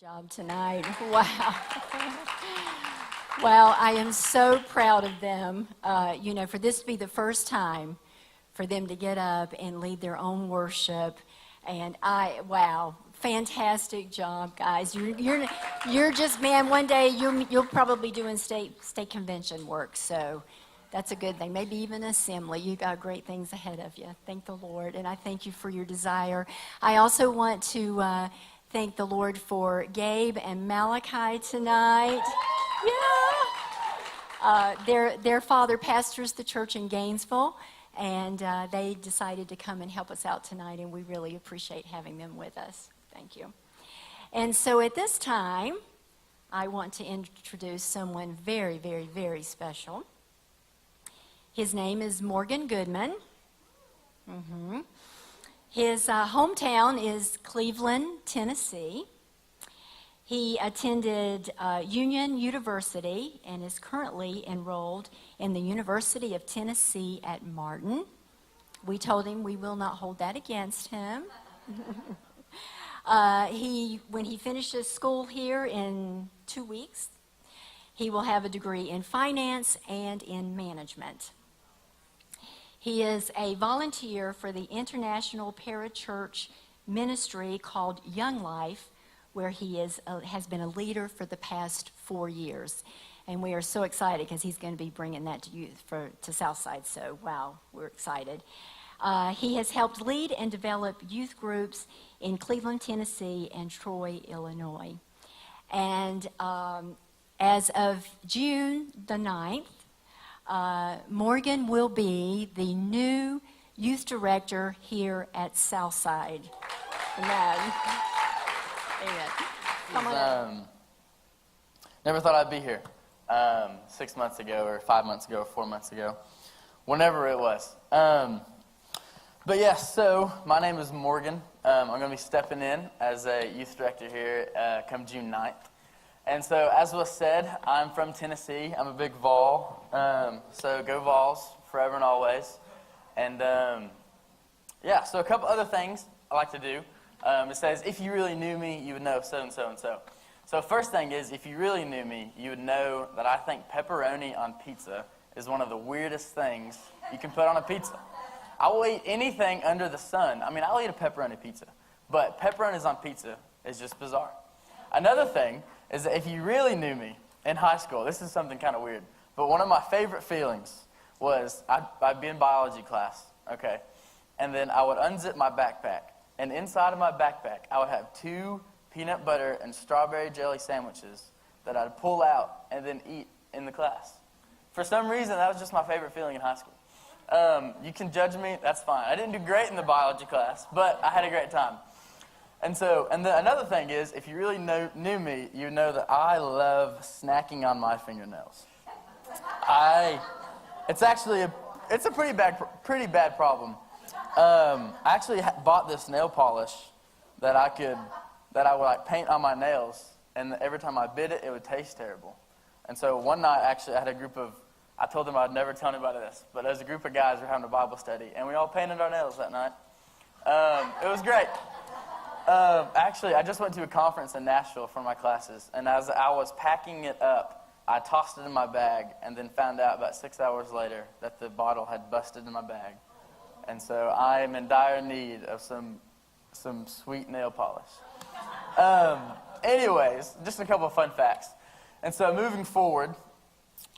Job tonight. Wow. Well, I am so proud of them, for this to be the first time for them to get up and lead their own worship. And wow, fantastic job, guys. You're just, man, one day you'll probably be doing state convention work, so that's a good thing. Maybe even assembly. You got great things ahead of you. Thank the Lord, and I thank you for your desire. I also want to thank the Lord for Gabe and Malachi tonight. Yeah. Their father pastors the church in Gainesville, and they decided to come and help us out tonight, and we really appreciate having them with us. Thank you. And so at this time, I want to introduce someone very, very, very special. His name is Morgan Goodman. His hometown is Cleveland, Tennessee. He attended Union University and is currently enrolled in the University of Tennessee at Martin. We told him we will not hold that against him. When he finishes school here in 2 weeks, he will have a degree in finance and in management. He is a volunteer for the international parachurch ministry called Young Life, where he has been a leader for the past 4 years. And we are so excited because he's going to be bringing that to youth to Southside. So, wow, we're excited. He has helped lead and develop youth groups in Cleveland, Tennessee, and Troy, Illinois. And as of June the 9th, Morgan will be the new youth director here at Southside. Amen. Amen. Come on. Never thought I'd be here 6 months ago or 5 months ago or 4 months ago, whenever it was. But yes, so my name is Morgan. I'm going to be stepping in as a youth director here come June 9th. And so, as was said, I'm from Tennessee. I'm a big Vol. So go Vols, forever and always. And so a couple other things I like to do. It says, if you really knew me, you would know so and so and so. So first thing is, if you really knew me, you would know that I think pepperoni on pizza is one of the weirdest things you can put on a pizza. I will eat anything under the sun. I mean, I'll eat a pepperoni pizza. But pepperonis on pizza is just bizarre. Another thing is that if you really knew me in high school, this is something kind of weird, but one of my favorite feelings was I'd be in biology class, okay, and then I would unzip my backpack, and inside of my backpack, I would have 2 peanut butter and strawberry jelly sandwiches that I'd pull out and then eat in the class. For some reason, that was just my favorite feeling in high school. You can judge me, that's fine. I didn't do great in the biology class, but I had a great time. And another thing is, if you really knew me, you know that I love snacking on my fingernails. It's a pretty bad problem. I actually bought this nail polish that I would like paint on my nails, and every time I bit it, it would taste terrible. And so one night, actually, I had a group of, I told them I'd never tell anybody this, but as a group of guys, we were having a Bible study, and we all painted our nails that night. It was great. Actually, I just went to a conference in Nashville for my classes, and as I was packing it up, I tossed it in my bag, and then found out about 6 hours later that the bottle had busted in my bag. And so I am in dire need of some sweet nail polish. Anyways, just a couple of fun facts. And so moving forward,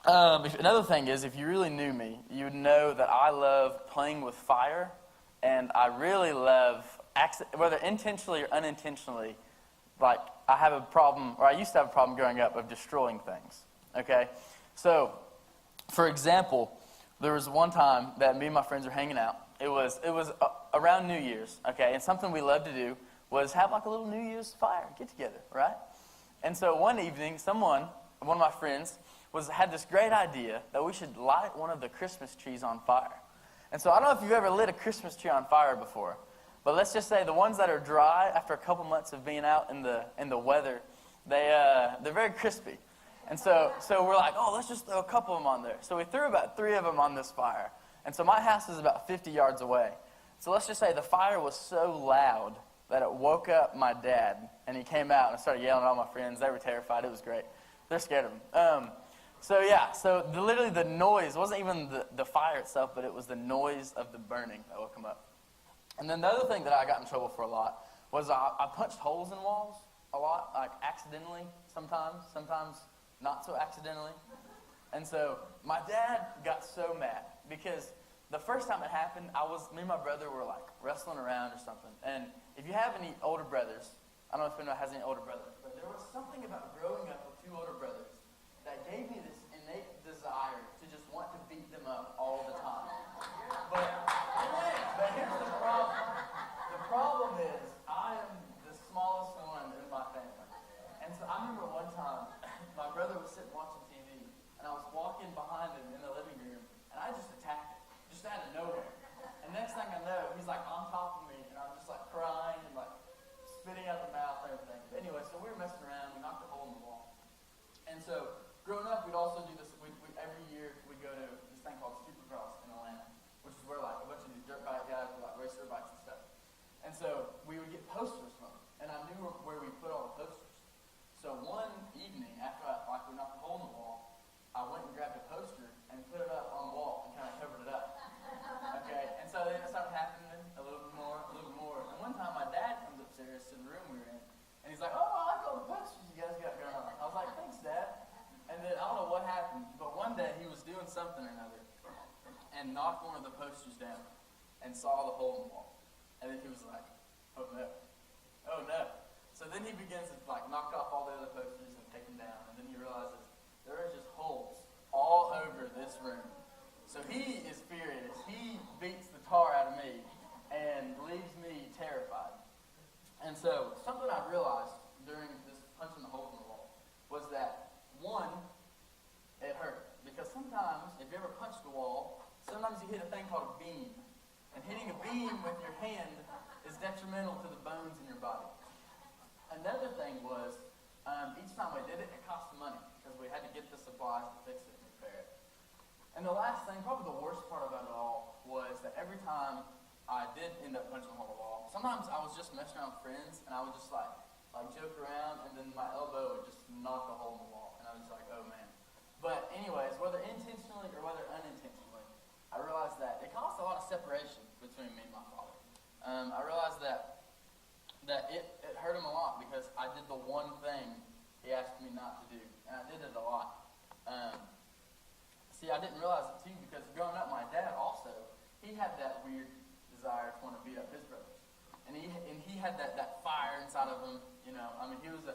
another thing is, if you really knew me, you would know that I love playing with fire, and I really love, whether intentionally or unintentionally, like I used to have a problem growing up of destroying things, okay? So, for example, there was one time that me and my friends were hanging out. It was around New Year's, okay? And something we loved to do was have like a little New Year's fire get together, right? And so one evening, one of my friends, had this great idea that we should light one of the Christmas trees on fire. And so I don't know if you've ever lit a Christmas tree on fire before, but let's just say the ones that are dry after a couple months of being out in the weather, they're very crispy. And so we're like, oh, let's just throw a couple of them on there. So we threw about 3 of them on this fire. And so my house is about 50 yards away. So let's just say the fire was so loud that it woke up my dad, and he came out and started yelling at all my friends. They were terrified. It was great. They're scared of him. So literally the noise wasn't even the fire itself, but it was the noise of the burning that woke him up. And then the other thing that I got in trouble for a lot was I punched holes in walls a lot, like accidentally sometimes not so accidentally. And so my dad got so mad because the first time it happened, me and my brother were like wrestling around or something. And if you have any older brothers, I don't know if anyone has any older brothers, but there was something about growing up with two older brothers that gave me this innate desire to just want to beat them up all the time. But here's the problem. The problem is I am the smallest one in my family. And so I remember one time, my brother was sitting watching TV, and I was walking behind him in the living room, and I just attacked him, just out of nowhere. And next thing I know, he's like on top of me, and I'm just like crying and like spitting out the mouth and everything. But anyway, so we were messing around, we knocked a hole in the wall. And so growing up, we'd also do this, every year we'd go to this thing called Supercross in Atlanta, which is where like a bunch of these dirt bike guys would like race their bikes and stuff. And so we would get posters from them, and I knew where we put all the posters. So one evening, after we knocked a hole in the wall, I went and grabbed a poster and put it up on the wall and kind of covered it up. Okay, and so then it started happening a little bit more. And one time my dad comes upstairs to the room we were in, and he's like, "Oh, I like all the posters you guys got going on." I was like, "Thanks, Dad." And then I don't know what happened, but one day he was doing something or another and knocked one of the posters down and saw the hole in the wall. And then he was like, "Oh no, oh no." So then he begins to like knock off all the other posters and take them down, and then he realizes there are just holes all over this room. So he is furious. He beats the tar out of me and leaves me terrified. And so something I realized during this punching the holes in the wall was that, one, it hurt. Because sometimes, if you ever punch the wall, sometimes you hit a thing called a beam. And hitting a beam with your hand is detrimental to the bones in your body. Another thing was, each time we did it, it cost money. Because we had to get the supplies to fix it and repair it. And the last thing, probably the worst part about it all, was that every time I did end up punching a hole in the wall, sometimes I was just messing around with friends, and I would just like joke around, and then my elbow would just knock a hole in the wall. And I was like, oh man. But anyways, whether intentionally or whether unintentionally, I realized that it caused a lot of separation between me and my father. I realized that it hurt him a lot because I did the one thing he asked me not to do, and I did it a lot. See, I didn't realize it too because growing up, my dad also, he had that weird desire to want to beat up his brothers, and he had that fire inside of him. You know, I mean, he was a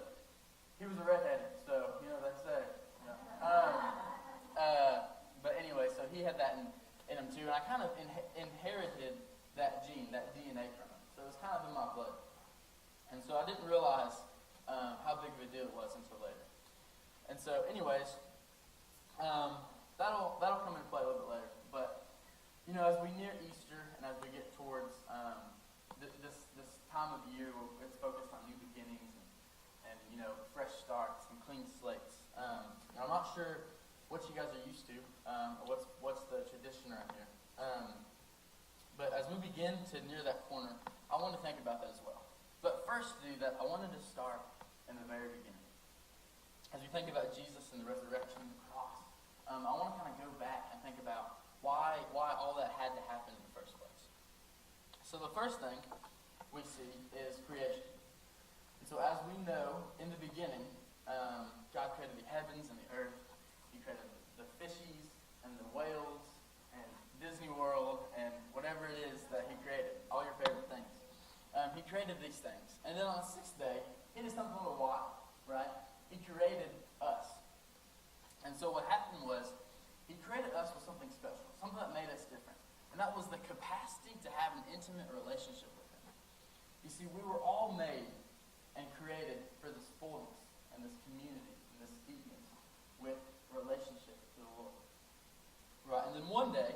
redhead, so you know they say. You know. But anyway, so he had that in him too, and I kind of inherited that gene, that DNA from him. So it was kind of in my blood. And so I didn't realize how big of a deal it was until later. And so anyways, that'll come into play a little bit later. But, you know, as we near Easter and as we get towards this time of year where it's focused on new beginnings and you know, fresh starts and clean slates. I'm not sure what you guys are used to, or what's the tradition around here. But as we begin to near that corner, I want to think about that as well. But first to do that, I wanted to start in the very beginning. As we think about Jesus and the resurrection and the cross, I want to kind of go back and think about why all that had to happen in the first place. So the first thing we see is creation. And so as we know, in the beginning, God created the heavens and the earth. He created the fishies and the whales and Disney World and whatever it is that he created, all your favorite things. He created these things. And then on the sixth day, he did something a little wild, right? He created us. And so what happened was, he created us with something special, something that made us different. And that was the capacity to have an intimate relationship with him. You see, we were all made and created for this fullness and this community and this deepness with relationship to the Lord. Right, and then one day,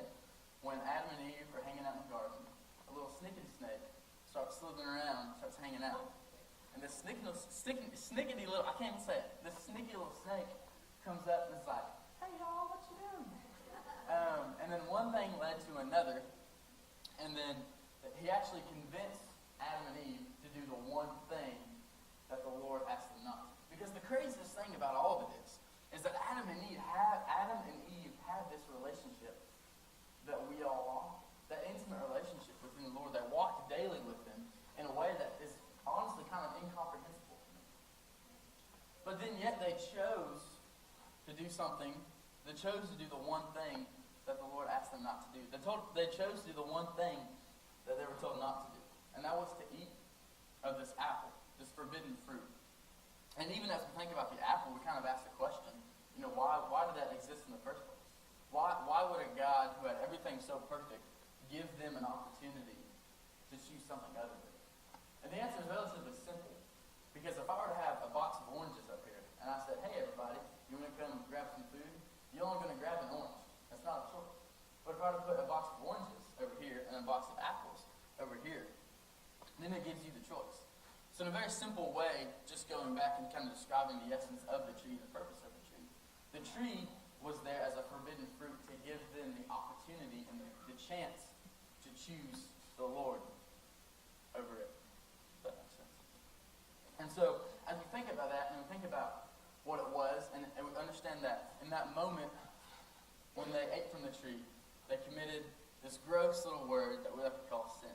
when Adam and Eve are hanging out in the garden, a little snickety snake starts slithering around, starts hanging out. And this snickety little, I can't even say it, this sneaky little snake comes up and is like, hey y'all, what you doing? And then one thing led to another, and then he actually convinced Adam and Eve to do the something, they chose to do the one thing that the Lord asked them not to do. They chose to do the one thing that they were told not to do. And that was to eat of this apple, this forbidden fruit. And even as we think about the apple, we kind of ask the question, why did that exist in the first place? Why would a God who had everything so perfect give them an opportunity to choose something other than it? And the answer is relatively simple. Because if I were to have a box of oranges up here, and I said, hey everybody, you want to come grab some food? You're only going to grab an orange. That's not a choice. But if I were to put a box of oranges over here and a box of apples over here, then it gives you the choice. So in a very simple way, just going back and kind of describing the essence of the tree, the purpose of the tree was there as a forbidden fruit to give them the opportunity and the chance to choose the Lord over it. If that makes sense. And so, as we think about that, and we think about what it was, and we understand that in that moment, when they ate from the tree, they committed this gross little word that we like to call sin.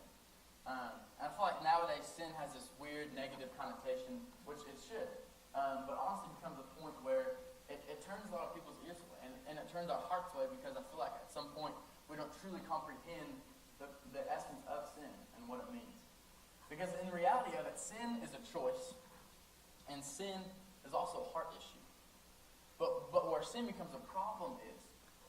And I feel like nowadays sin has this weird negative connotation, which it should. But honestly becomes a point where it turns a lot of people's ears away, and it turns our hearts away, because I feel like at some point we don't truly comprehend the essence of sin and what it means. Because in the reality of it, sin is a choice, and sin is also a heart issue. But where sin becomes a problem is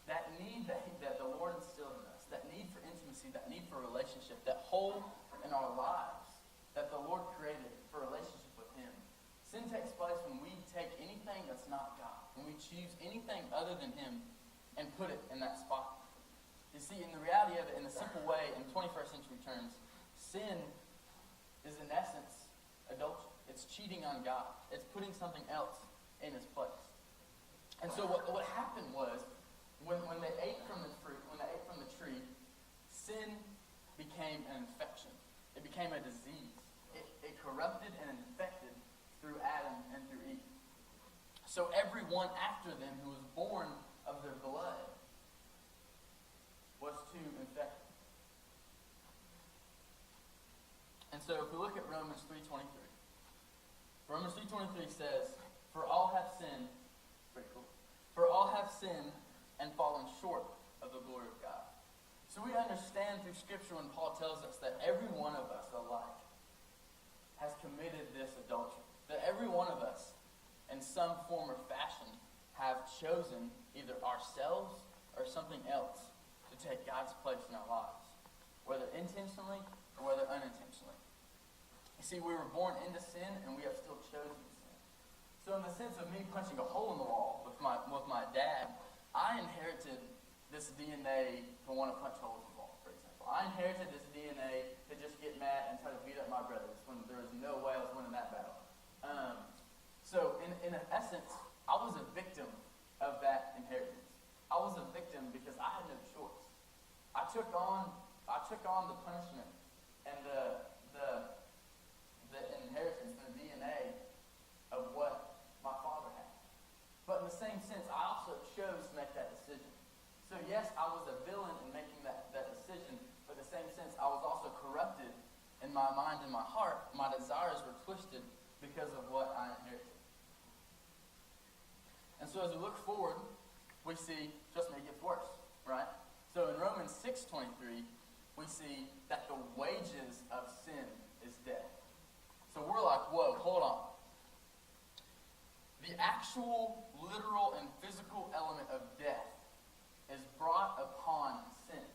that need that the Lord instilled in us, that need for intimacy, that need for relationship, that hole in our lives that the Lord created for relationship with Him. Sin takes place when we take anything that's not God, when we choose anything other than Him and put it in that spot. You see, in the reality of it, in a simple way, in 21st century terms, sin is in essence adultery. It's cheating on God. It's putting something else in its place. And so what happened was, when they ate from the fruit, when they ate from the tree, sin became an infection. It became a disease. It corrupted and infected through Adam and through Eve. So everyone after them who was born of their blood was to infect them. And so if we look at Romans 3:23, Romans 3:23 says, "For all have sinned," pretty cool, "for all have sinned and fallen short of the glory of God." So we understand through Scripture when Paul tells us that every one of us alike has committed this adultery. That every one of us, in some form or fashion, have chosen either ourselves or something else to take God's place in our lives, whether intentionally or whether unintentionally. You see, we were born into sin, and we have still chosen sin. So in the sense of me punching a hole in the wall with my dad, I inherited this DNA to want to punch holes in the wall, for example. I inherited this DNA to just get mad and try to beat up my brothers when there was no way I was winning that battle. So in essence, I was a victim of that inheritance. I was a victim because I had no choice. I took on the punishment and the inheritance, the DNA of what my father had. But in the same sense, I also chose to make that decision. So yes, I was a villain in making that decision, but in the same sense, I was also corrupted in my mind and my heart. My desires were twisted because of what I inherited. And so as we look forward, we see, trust me, it gets worse, right? So in Romans 6:23, we see that the wages of sin is death. So we're like, whoa, hold on. The actual, literal, and physical element of death is brought upon sin.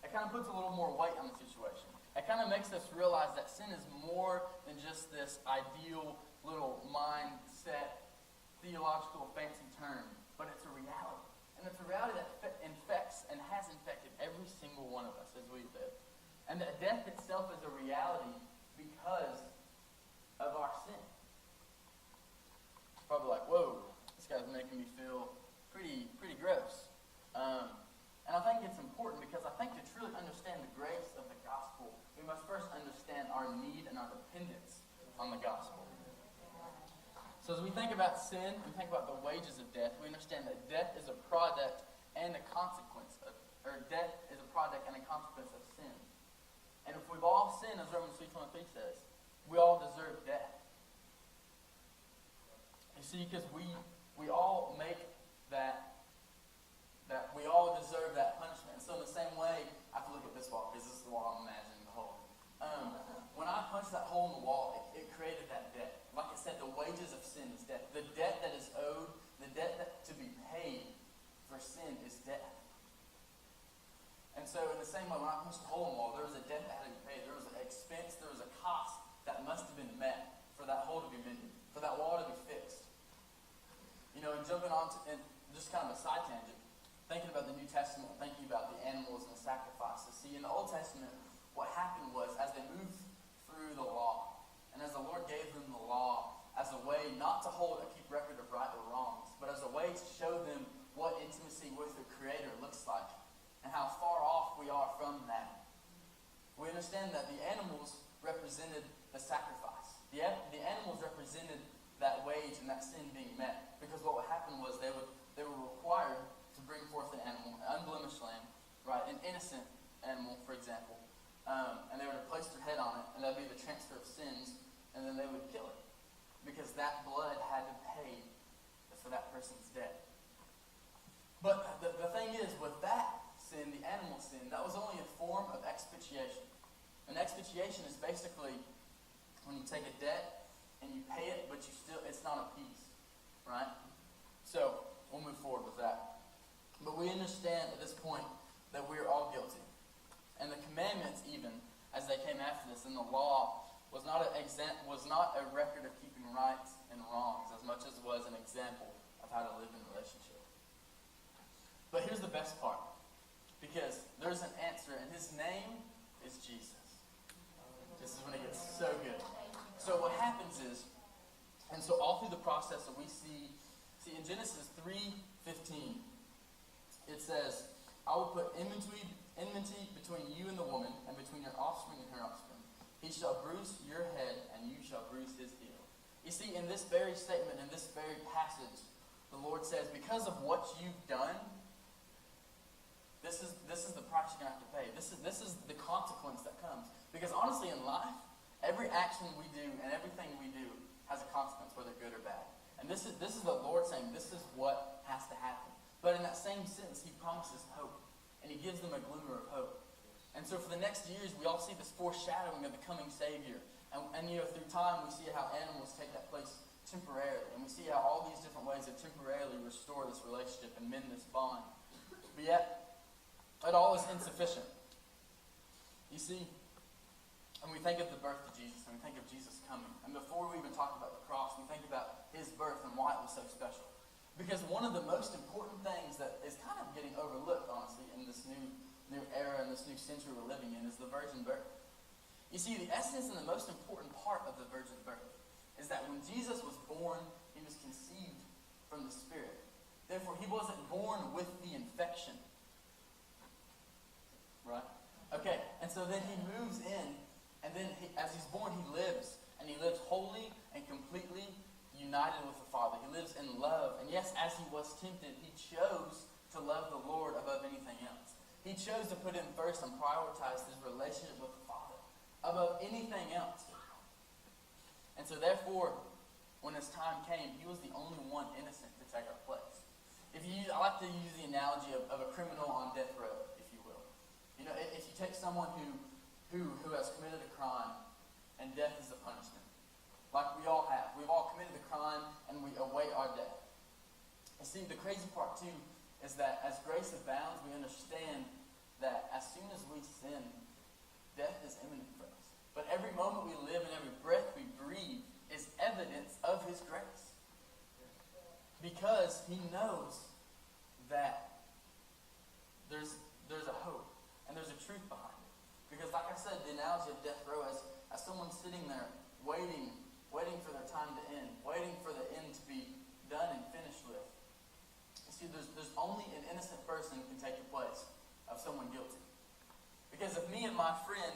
It kind of puts a little more weight on the situation. It kind of makes us realize that sin is more than just this ideal little mindset, theological fancy term, but it's a reality. And it's a reality that infects and has infected every single one of us as we live. And that death itself is a reality because of our sin. It's probably like, whoa, this guy's making me feel pretty gross. And I think it's important because I think to truly understand the grace of the gospel, we must first understand our need and our dependence on the gospel. So as we think about sin, we think about the wages of death, we understand that death is a product and a consequence of, or death is a product and a consequence of sin. And if we've all sinned, as Romans 3:23 says, we all deserve death. You see, because we all make that we all deserve that punishment. And so in the same way, I have to look at this wall, because this is the wall I'm imagining the hole. When I punched that hole in the wall, it created that debt. Like I said, the wages of sin is death. The debt that is owed, the debt that to be paid for sin is death. And so in the same way, when I punched the hole in the wall, there was a debt that had to be paid. There was an expense, there was a cost that must have been met for that hole to be mended, for that wall to be fixed. You know, and jumping on to, and just kind of a side tangent, thinking about the New Testament, thinking about the animals and the sacrifices. See, in the Old Testament, what happened was, as they moved through the law, and as the Lord gave them the law as a way not to keep record of right or wrongs, but as a way to show them what intimacy with the Creator looks like, and how far off we are from that. We understand that the animals represented the sacrifice. The animals represented that wage and that sin being met, because what would happen was they were required to bring forth an animal, an unblemished lamb, right, an innocent animal, for example. And they were to place their head on it, and that would be the transfer of sins, and then they would kill it, because that blood had to pay for that person's debt. But the thing is, with that sin, the animal sin, that was only a form of expiation. And expiation is basically when you take a debt and you pay it, but it's not appeased, right? So we'll move forward with that. But we understand at this point that we are all guilty. And the commandments, even as they came after this, and the law was not a record of keeping rights and wrongs as much as it was an example of how to live in relationship. But here's the best part, because there's an answer, and his name is Jesus. This is when it gets so good. So what happens is, and so all through the process that we see in Genesis 3:15, it says, I will put enmity between you and the woman, and between your offspring and her offspring. He shall bruise your head, and you shall bruise his heel. You see, in this very statement, in this very passage, the Lord says, because of what you've done, this is the price you're going to have to pay. This is the consequence that comes. Because honestly, in life, every action we do and everything we do has a consequence, whether good or bad. And this is the Lord saying, this is what has to happen. But in that same sense, he promises hope. And he gives them a glimmer of hope. And so for the next years, we all see this foreshadowing of the coming Savior. And through time, we see how animals take that place temporarily. And we see how all these different ways that temporarily restore this relationship and mend this bond. But yet, it all is insufficient. You see, and we think of the birth of Jesus, and we think of Jesus coming. And before we even talk about the cross, we think about his birth and why it was so special. Because one of the most important things that is kind of getting overlooked, honestly, in this new era, in this new century we're living in, is the virgin birth. You see, the essence and the most important part of the virgin birth is that when Jesus was born, he was conceived from the Spirit. Therefore, he wasn't born with the infection. Right? Okay, and so then he moves in, and then as he's born, he lives. And he lives wholly and completely united with the Father. He lives in love. And yes, as he was tempted, he chose to love the Lord above anything else. He chose to put him first and prioritize his relationship with the Father above anything else. And so therefore, when his time came, he was the only one innocent to take our place. I like to use the analogy of a criminal on death row, if you will. You know, if you take someone who has committed a crime, and death is the punishment, like we all have. We've all committed the crime, and we await our death. And see, the crazy part, too, is that as grace abounds, we understand that as soon as we sin, death is imminent for us. But every moment we live and every breath we breathe is evidence of his grace. Because he knows that there's a hope, and there's a truth behind it. Because like I said, the analogy of death row, as someone sitting there waiting for their time to end, waiting for the end to be done and finished with. You see, there's only an innocent person who can take the place of someone guilty. Because if me and my friend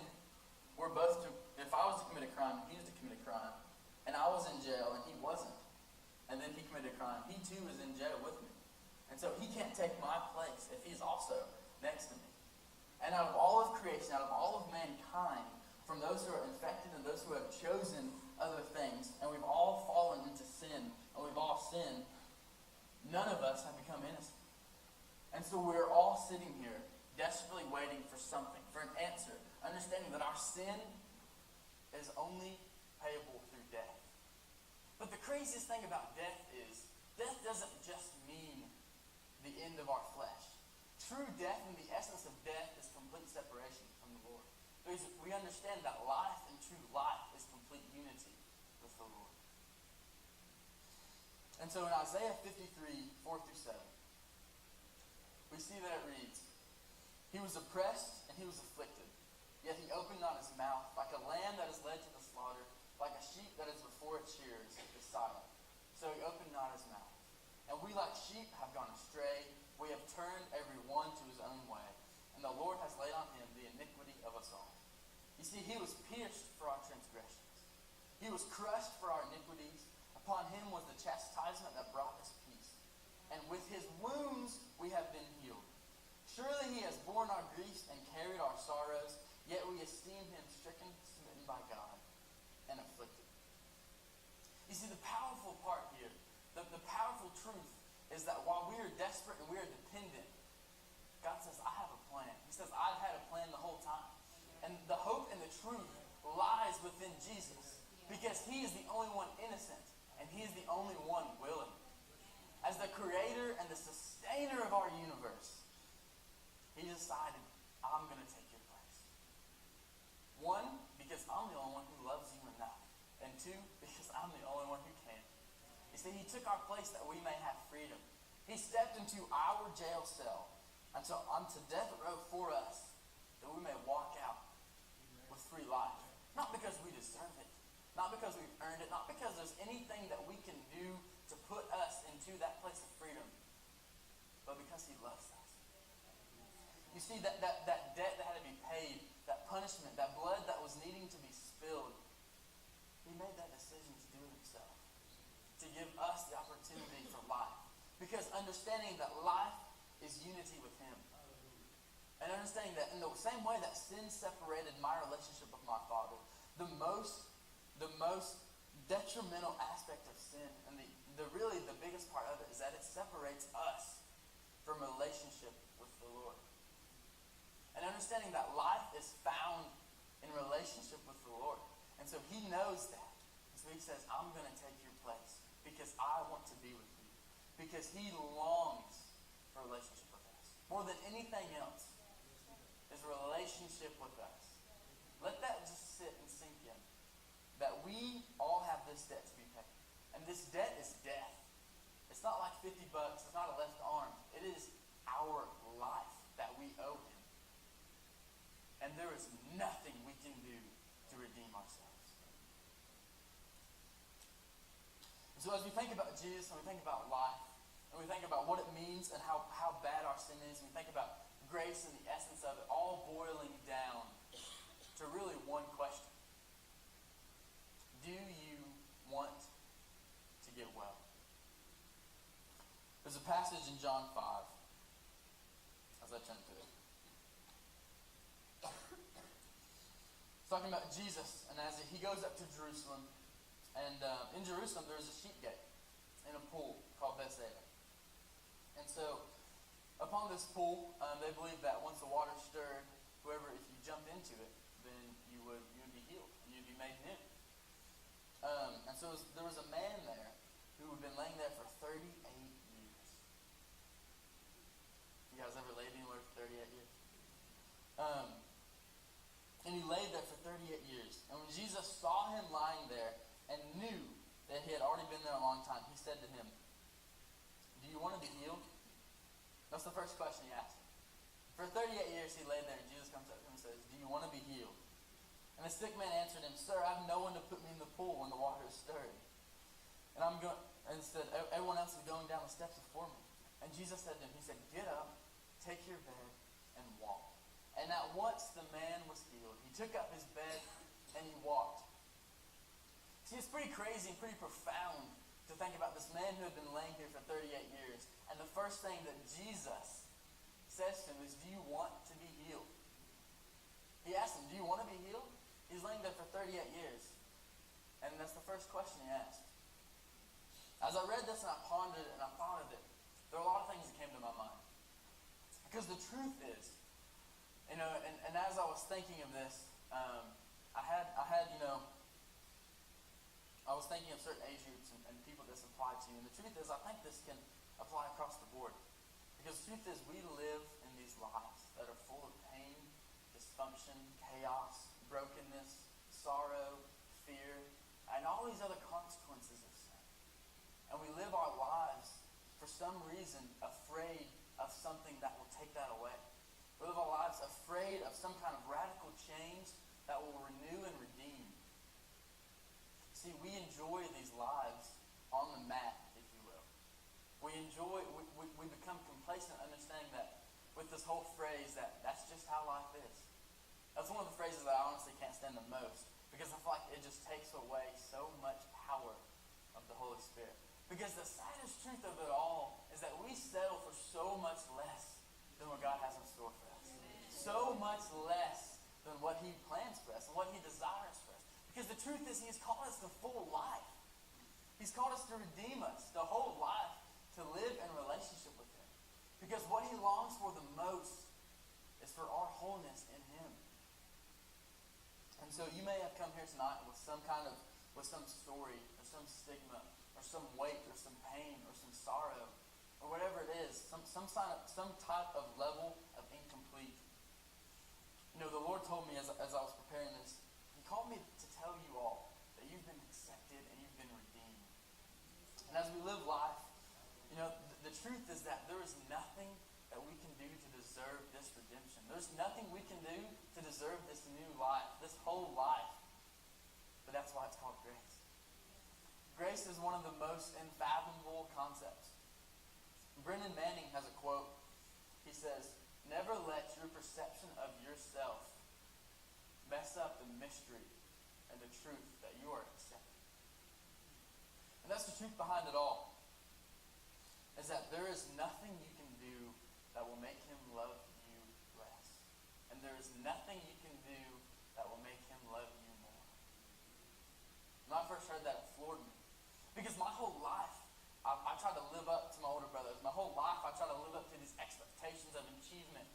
were if I was to commit a crime, he was to commit a crime, and I was in jail and he wasn't, and then he committed a crime, he too is in jail with me. And so he can't take my place if he's also next to me. And out of all of creation, out of all of mankind, from those who are infected and those who have chosen other things, and we've all fallen into sin, and we've all sinned, none of us have become innocent. And so we're all sitting here desperately waiting for something, for an answer, understanding that our sin is only payable through death. But the craziest thing about death is, death doesn't just mean the end of our flesh. True death, and the essence of death, is complete separation from the Lord. Because we understand that life and true life is complete unity with the Lord. And so in Isaiah 53, 4 through 7, we see that it reads, "He was oppressed and he was afflicted, yet he opened not his mouth. Like a lamb that is led to the slaughter, like a sheep that is before its shearers is silent. So he opened not his mouth. And we like sheep have gone astray. We have turned every one to his own way. And the Lord has laid on him the iniquity of us all." You see, he was pierced for our transgressions. He was crushed for our iniquities. Upon him was the chastisement that brought us peace. And with his wounds we have been healed. Surely he has borne our griefs and carried our sorrows, yet we esteem him stricken, smitten by God, and afflicted. You see, the powerful part here, the powerful truth, is that while we are desperate and we are dependent, God says, I have a plan. He says, I've had a plan the whole time. And the hope and the truth lies within Jesus, because he is the only one innocent, and he is the only one willing. As the creator and the sustainer of our universe, he decided, I'm going to take your place. One, because I'm the only one who loves you enough. And two, because I'm the only one who can. You see, he took our place that we may have freedom. He stepped into our jail cell onto death row for us, that we may walk out with free life. Not because we deserve it. Not because we've earned it. Not because there's anything that we can do to put us into that place of freedom. But because he loves us. You see, that debt that had to be paid, that punishment, that blood that was needing to be spilled, he made that decision to do it himself. To give us the opportunity for life. Because understanding that life is unity with him. And understanding that in the same way that sin separated my relationship with my Father, the most detrimental aspect of sin, and the biggest part of it, is that it separates us from relationship with the Lord. And understanding that life is found in relationship with the Lord. And so he knows that. So he says, I'm going to take your place because I want to be with you. Because he longs for a relationship with us. More than anything else is a relationship with us. Let that just sit and sink in. That we all have this debt to be paid. And this debt is death. It's not like $50. It's not a left arm. It is our life that we owe him. And there is nothing we can do to redeem ourselves. And so as we think about Jesus, and we think about life, and we think about what it means and how bad our sin is, and we think about grace and the essence of it, all boiling down to really one question. Do you want to get well? There's a passage in John 5, as I turn to it. It's talking about Jesus, and as he goes up to Jerusalem, and in Jerusalem there's a sheep gate in a pool called Bethsaida. And so, upon this pool, they believe that once the water stirred, if you jumped into it, then you would be healed, and you'd be made new. And so there was a man there who had been laying there for 38 years. You guys ever laid anywhere for 38 years? And he laid there for 38 years. And when Jesus saw him lying there and knew that he had already been there a long time, he said to him, do you want to be healed? That's the first question he asked. For 38 years he laid there, and Jesus comes up to him and says, do you want to be healed? And the sick man answered him, Sir, I have no one to put me in the pool when the water is stirred. And said, everyone else is going down the steps before me. And Jesus said to him, he said, get up, take your bed, and walk. And at once the man was healed. He took up his bed and he walked. See, it's pretty crazy and pretty profound to think about this man who had been laying here for 38 years. And the first thing that Jesus says to him is, do you want to be healed? He asked him, do you want to be healed? He's laying there for 38 years. And that's the first question he asked. As I read this and I pondered it and I thought of it, there were a lot of things that came to my mind. Because the truth is, and as I was thinking of this, I was thinking of certain age groups and people this applied to. And the truth is, I think this can apply across the board. Because the truth is, we live in these lives that are full of pain, dysfunction, chaos, brokenness, sorrow, fear, and all these other consequences of sin. And we live our lives, for some reason, afraid of something that will take that away. We live our lives afraid of some kind of radical change that will renew and redeem. See, we enjoy these lives on the mat, if you will. We become complacent understanding that with this whole phrase that that's just how life is. That's one of the phrases that I honestly can't stand the most, because I feel like it just takes away so much power of the Holy Spirit. Because the saddest truth of it all is that we settle for so much less than what God has in store for us. So much less than what He plans for us and what He desires for us. Because the truth is, He has called us to full life. He's called us to redeem us, the whole life, to live in relationship with Him. Because what He longs for the most is for our wholeness in Him. And so you may have come here tonight with some story, or some stigma, or some weight, or some pain, or some sorrow, or whatever it is, some type of level of incomplete. The Lord told me as I was preparing this, He called me to tell you all that you've been accepted and you've been redeemed. And as we live life, the truth is that there is nothing that we can do to deserve this redemption. There's nothing we can do to deserve this new life, this whole life. But that's why it's called grace. Grace is one of the most unfathomable concepts. Brennan Manning has a quote. He says, "Never let your perception of yourself mess up the mystery and the truth that you are accepted." And that's the truth behind it all. Is that there is nothing you can do that will make Him love you less. And there is nothing you can do that will make Him love you more. When I first heard that, it floored me. Because my whole life, I tried to live up to my older brothers. My whole life, I tried to live up to these expectations of achievement.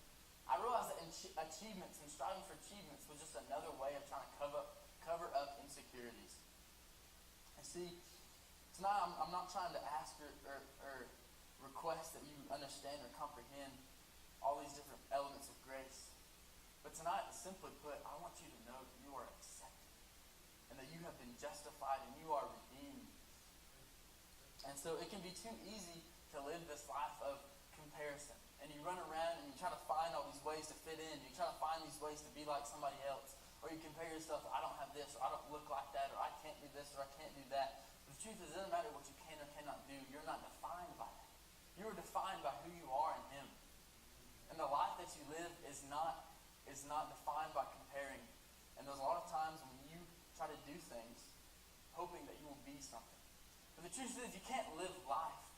I realized that achievements and striving for achievements was just another way of trying to cover up insecurities. And see, tonight I'm not trying to ask or request that you understand or comprehend all these different elements of grace. But tonight, simply put, I want you to know that you are accepted and that you have been justified and you are redeemed. And so it can be too easy to live this life of comparison. And you run around and you try to find all these ways to fit in. You try to find these ways to be like somebody else. Or you compare yourself, I don't have this, or I don't look like that, or I can't do this, or I can't do that. But the truth is, it doesn't matter what you can or cannot do. You're not defined by that. You are defined by who you are in Him. And the life that you live is not defined by comparing. And there's a lot of times when you try to do things hoping that you will be something. But the truth is, you can't live life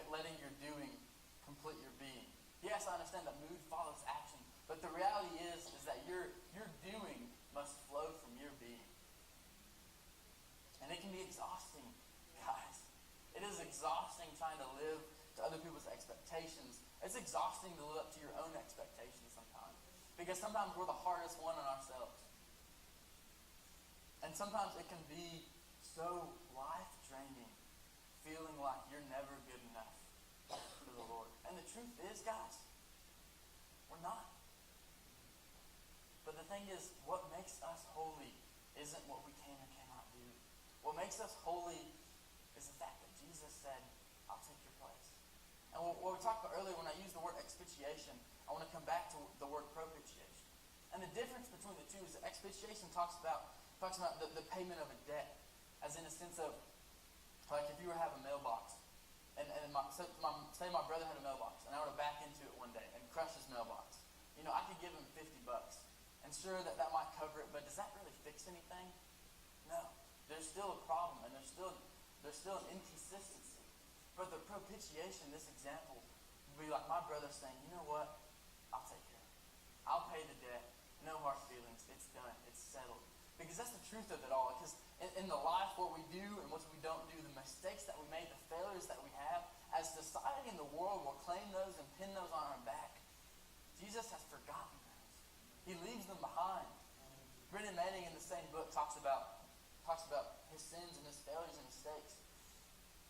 letting your doing complete your being. Yes, I understand that mood follows action, but the reality is that your doing must flow from your being. And it can be exhausting, guys. It is exhausting trying to live to other people's expectations. It's exhausting to live up to your own expectations sometimes. Because sometimes we're the hardest one on ourselves. And sometimes it can be so life-draining, feeling like you're never good enough for the Lord. And the truth is, guys, we're not. But the thing is, what makes us holy isn't what we can or cannot do. What makes us holy is the fact that Jesus said, I'll take your place. And what we talked about earlier, when I used the word expiation, I want to come back to the word propitiation. And the difference between the two is that expiation talks about the payment of a debt, as in a sense of, like if you were to have a mailbox, and say my brother had a mailbox, and I were to back into it one day and crush his mailbox. I could give him $50, and sure that might cover it, but does that really fix anything? No. There's still a problem, and there's still an inconsistency. But the propitiation, this example, would be like my brother saying, you know what? I'll take care of it. I'll pay the debt. No hard feelings. It's done. It's settled. Because that's the truth of it all. Because in the life, what we do and what we don't do, the mistakes that we make, the failures that we have, as as society and the world will claim those and pin those on our back, Jesus has forgotten those. He leaves them behind. Brendan Manning in the same book talks about his sins and his failures and mistakes.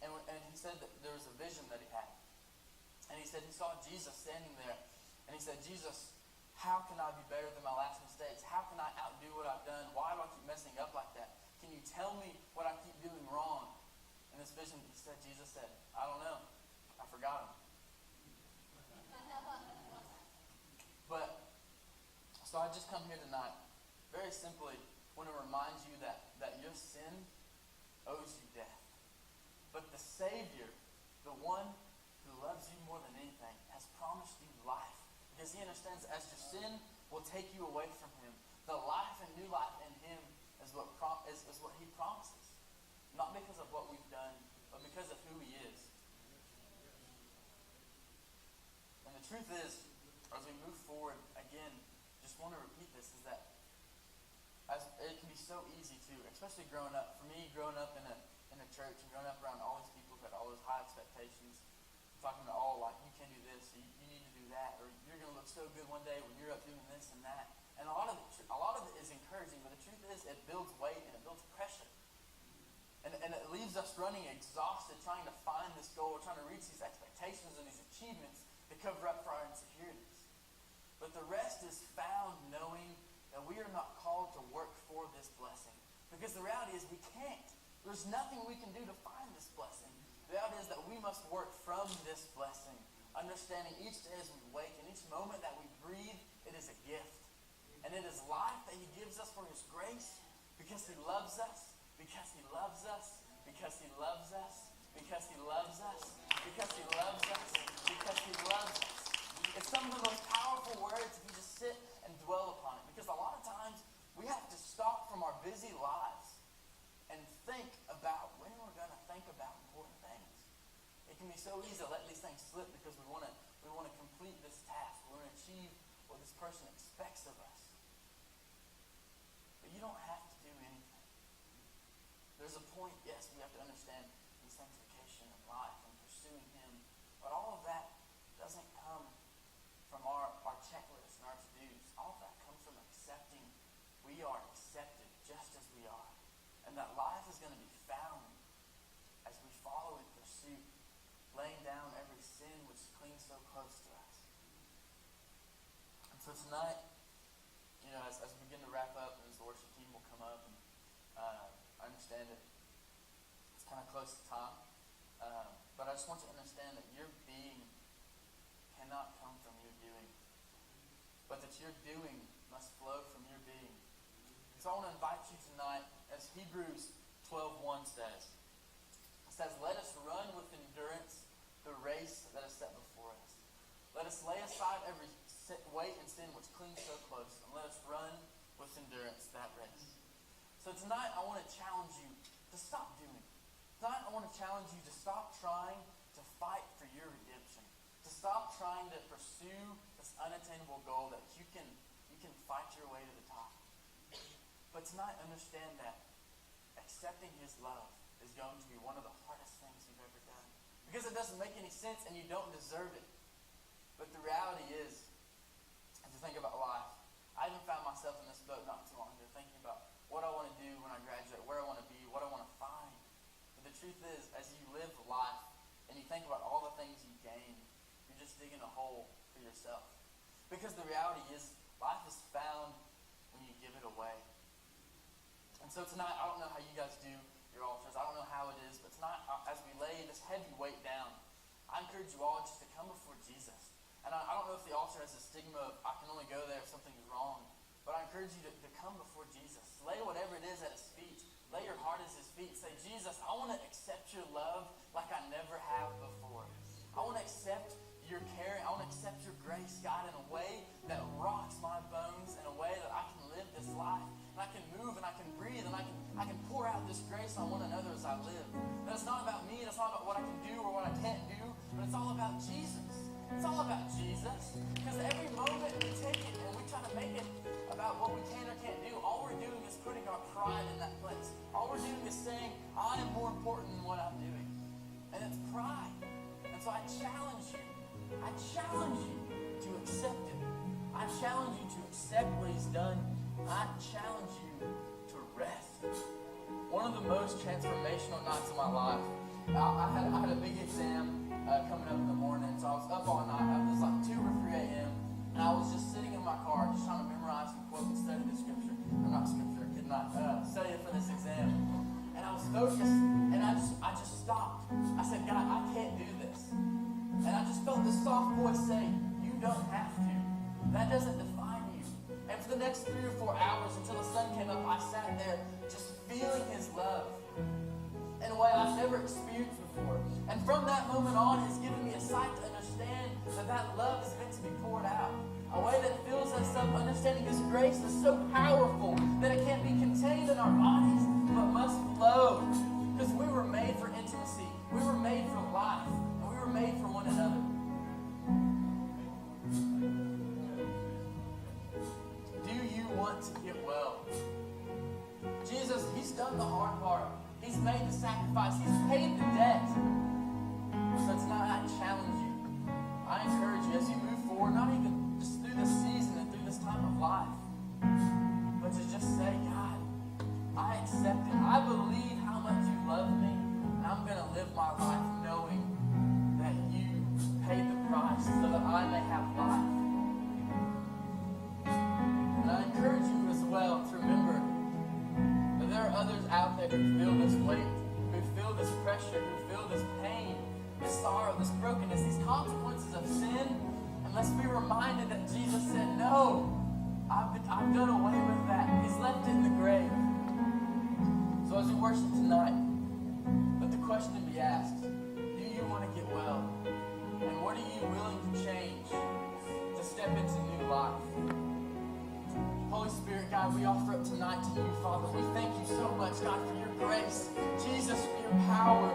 And he said that there was a vision that he had. And he said he saw Jesus standing there. And he said, Jesus, how can I be better than my last mistakes? How can I outdo what I've done? Why do I keep messing up like that? Can you tell me what I keep doing wrong? In this vision, Jesus said, I don't know. I forgot him. But, so I just come here tonight, very simply, want to remind you that your sin owes you death. But the Savior, the one who loves you more than anything, has promised you life. Because he understands that as your sin will take you away from him, the life and new life in him is what he promises. Not because of what we've done, but because of who he is. And the truth is, as we move forward, again, just want to repeat this, is that as it can be so easy to, especially growing up, for me, growing up in a church and growing up around all these people who had all those high expectations, talking about all like, you can do this, you need to do that, or you're going to look so good one day when you're up doing this and that. And a lot of it is encouraging, but the truth is it builds weight and it builds pressure. And it leaves us running exhausted, trying to find this goal, trying to reach these expectations and these achievements to cover up for our insecurities. But the rest is found knowing that we are not called to work for this blessing. Because the reality is we can't. There's nothing we can do to find this blessing. The reality is that we must work from this blessing, understanding each day as we wake and each moment that we breathe, it is a gift. And it is life that he gives us for his grace, because he loves us, because he loves us, because he loves us, because he loves us, because he loves us, because he loves us. It's some of the most powerful words if you just sit and dwell upon it. Because a lot of times we have to stop from our busy lives and think about when we're going to think about important things. It can be so easy to let these things slip because we want to complete this task. We want to achieve what this person expects of us. But you don't have to do anything. There's a point, yes, we have to understand in sanctification and life and pursuing him. But all of that doesn't come from our checklist and our to-dos. All of that comes from accepting we are accepted just as we are. And that life is going to be found as we follow in pursuit, laying down every sin which clings so close to us. And so tonight, as we begin to wrap up, and as the worship team will come up, and I understand it. It's kind of close to time. But I just want you to understand that your being cannot come from your doing, but that your doing must flow from your being. So I want to invite you tonight, as Hebrews 12:1 says. It says, let us run with endurance the race that is set before us. Let us lay aside every weight and sin which clings so close, and let us run with endurance that race. So tonight I want to challenge you to stop doing. Tonight I want to challenge you to stop trying to fight for your redemption. To stop trying to pursue this unattainable goal that you can fight your way to the top. But tonight understand that accepting his love is going to be one of the hardest things you've ever done. Because it doesn't make any sense and you don't deserve it. But the reality is, as you think about life, I even found myself in this boat not too long ago, thinking about what I want to do when I graduate, where I want to be, what I want to find. But the truth is, as you live life and you think about all the things you gain, you're just digging a hole for yourself. Because the reality is, life is found when you give it away. And so tonight, I don't know how you guys do your altars. I don't know how it is, but tonight, as we lay this heavy weight down, I encourage you all just to come before Jesus. And I don't know if the altar has a stigma of, I can only go there if something's wrong. But I encourage you to come before Jesus. Lay whatever it is at his feet. Lay your heart at his feet. Say, Jesus, I want to accept your love like I never have before. I want to accept your caring. I want to accept your grace, God, in a way that rocks my bones, in a way that I can live this life. And I can move and I can breathe and I can pour out this grace on one another as I live. And it's not about me. It's not about what I can do or what I can't do. But it's all about Jesus. It's all about Jesus. Because every moment we take it and we try to make it about what we can or can't do, all we're doing is putting our pride in that place. All we're doing is saying, I am more important than what I'm doing. And it's pride. And so I challenge you to accept it. I challenge you to accept what he's done. I challenge you to rest. One of the most transformational nights of my life, I had a big exam coming up in the morning, so I was up all night. It was like 2 or 3 a.m., and I was just sitting in my car just trying to memorize and quote and study the scripture. Or not scripture, could not study it for this exam. And I was focused, and I just stopped. I said, God, I can't do this. And I just felt this soft voice say, you don't have to. That doesn't define you. And for the next 3 or 4 hours until the sun came up, I sat there just feeling his love in a way I've never experienced before. And from that moment on, it's given me a sight to understand that love is meant to be poured out. A way that fills us up, understanding his grace is so powerful that it can't be contained in our bodies, but must flow. Because we were made for intimacy. We were made for life. And we were made for one another. Do you want to get well? Jesus, he's done the hard part. He's made the sacrifice. He's paid the debt. So tonight I challenge you. I encourage you as you move forward, not even just through this season and through this time of life, but to just say, God, I accept it. I believe how much you love me, and I'm going to live my life knowing that you paid the price so that I may have life. And I encourage you as well to remember that there are others out there who feel this weight, who feel this pressure, who feel this pain, this sorrow, this brokenness, these consequences of sin. And let's be reminded that Jesus said, no, I've done away with that. He's left it in the grave. So as we worship tonight, let the question be asked, do you want to get well? And what are you willing to change to step into new life? Holy Spirit, God, we offer up tonight to you, Father. We thank you so much, God, for your grace. Jesus, for your power.